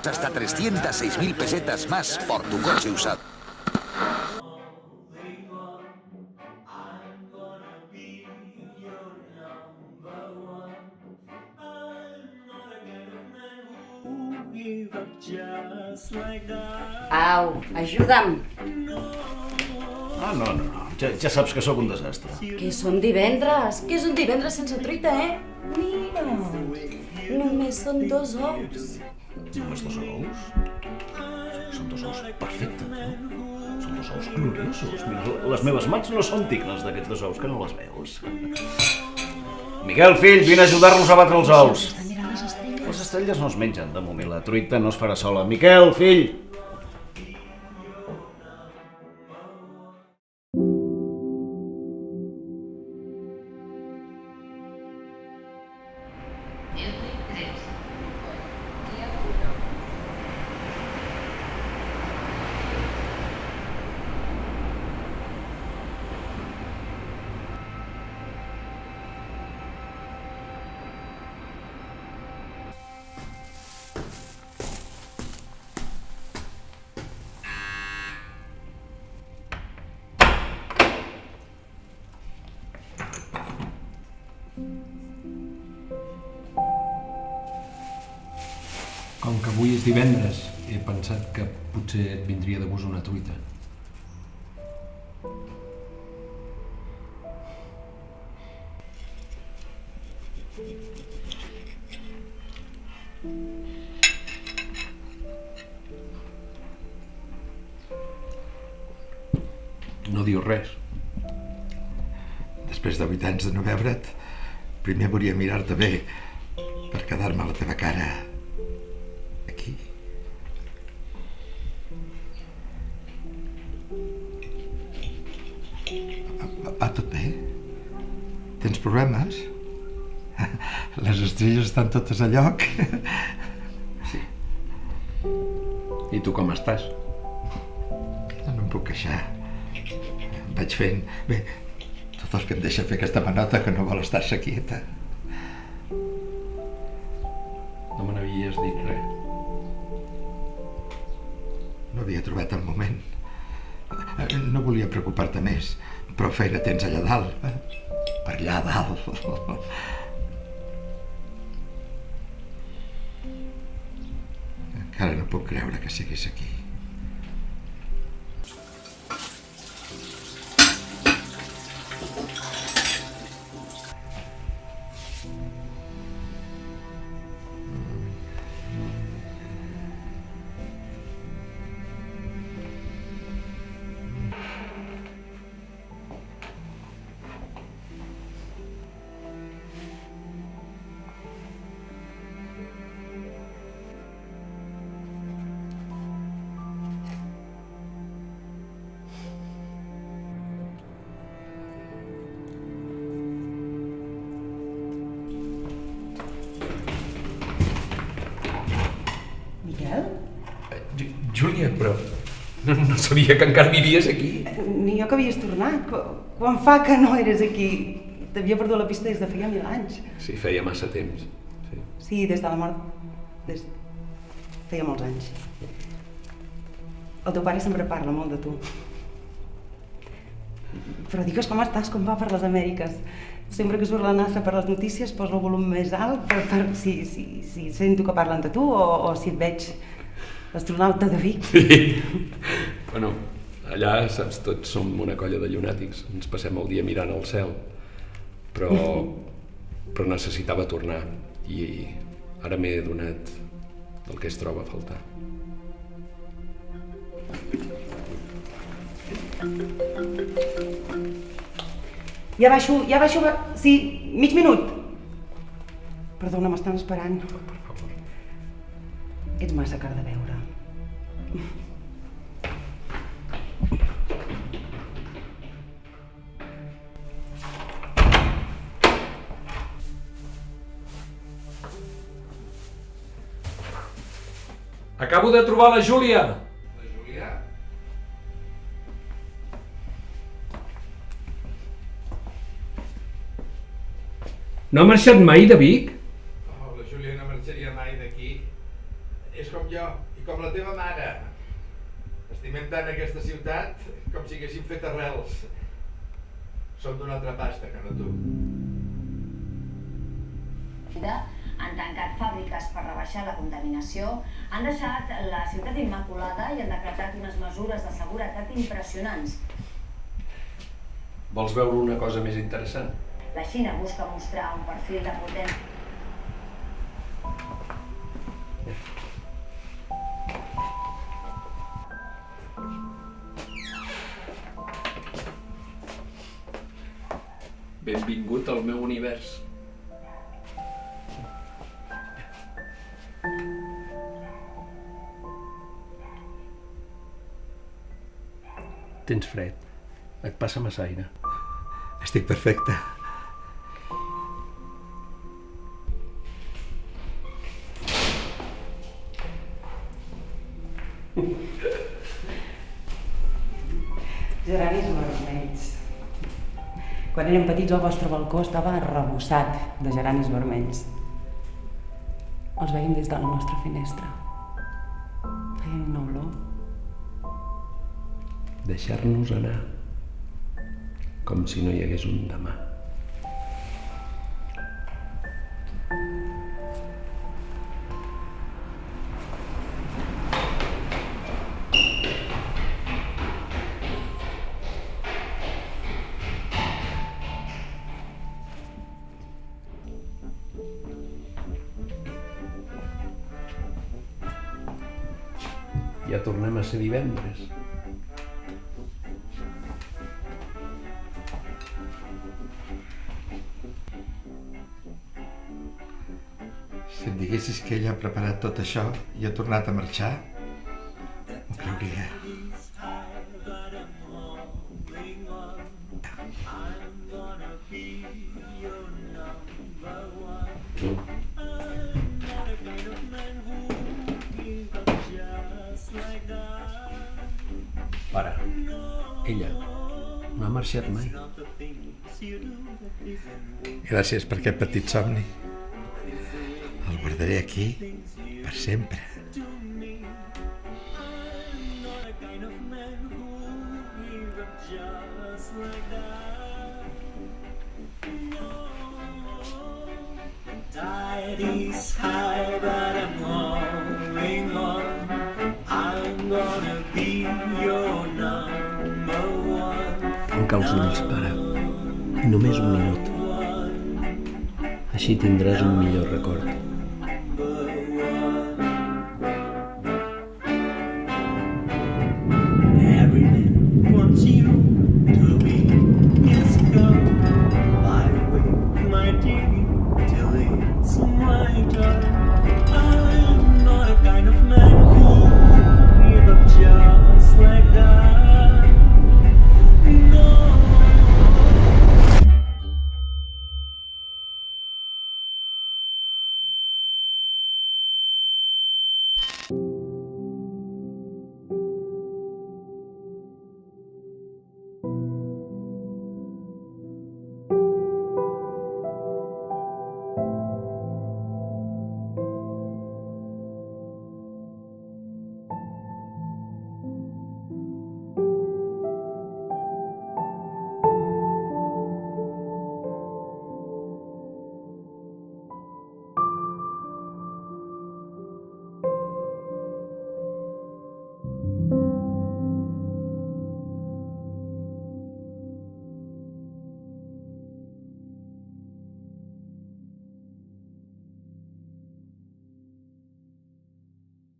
Hasta 306.000 pesetas más por tu coche usado. Au, ajuda'm. No. Ja saps que sóc un desastre. Que són divendres sense truita, Mira, només són 2 ous. Només 2 ous? Són 2 ous perfectes, no? Són 2 ous gloriosos. Mira, les meves mans no són dignes d'aquests 2 ous, que no les veus. Miquel, fill, vine a ajudar-nos a batre els ous. Estan mirant les estrelles. Les estrelles no es mengen, de moment. La truita no es farà sola. Miquel, fill! Com que avui és divendres, he pensat que potser et vindria de gust una truita. No dius res. Després de 8 anys de no veure't, primer volia mirar-te bé per quedar-me a la teva cara aquí. Va tot bé? Tens problemes? Les estrelles estan totes a lloc? Sí. I tu com estàs? No em puc queixar. Vaig fent... Bé, tot el que em deixa fer aquesta manota que no vol estar-se quieta. No me n'havies dit res. No havia trobat el moment. No volia preocupar-te més, però feina tens allà dalt. Per allà dalt. Encara no puc creure que siguis aquí. Júlia, però no sabia que encara vivies aquí. Ni jo que havies tornat. Quan fa que no eres aquí? T'havia perdut la pista des de feia 1000 anys. Sí, feia massa temps. Sí. Sí, des de la mort... Feia molts anys. El teu pare sempre parla molt de tu. Però digues com estàs, com va per les Amèriques. Sempre que surt la NASA per les notícies poso el volum més alt per si sento que parlen de tu o si et veig l'astronauta de Vic. Sí. Bueno, allà, saps, tots som una colla de llunàtics. Ens passem el dia mirant al cel. Però necessitava tornar i ara m'he adonat del que es troba a faltar. Ja baixo... Sí, mig minut. Perdona, m'estan esperant. Per favor. Ets massa car de veure. Acabo de trobar la Júlia. La Júlia? No ha marxat mai de Vic? Oh, la Júlia no marxaria mai d'aquí. És com jo, i com la teva mare. Estimem tant aquesta ciutat com si haguéssim fet arrels. Som d'una altra pasta que no tu. Han tancat fàbriques per rebaixar la contaminació, han deixat la ciutat immaculada i han decretat unes mesures de seguretat impressionants. Vols veure una cosa més interessant? La Xina busca mostrar un perfil de potència. Benvingut al meu univers. Tens fred. Et passa massa aire. Estic perfecte. Geranis vermells. Quan érem petits el vostre balcó estava arrebossat de geranis vermells. Els veiem des de la nostra finestra. Feien una olor. Deixar-nos anar, com si no hi hagués un demà. Ja tornem a ser divendres. Si em diguessis que ella ha preparat tot això i ha tornat a marxar, m'ho creuria. Pare, ella no ha marxat mai. Gràcies per aquest petit somni. El guardaré aquí per sempre. Tidy's high, but I'm holding on. I'm gonna be your number one. Tanca els ulls, pare. Només un minut. Així tindràs un millor record.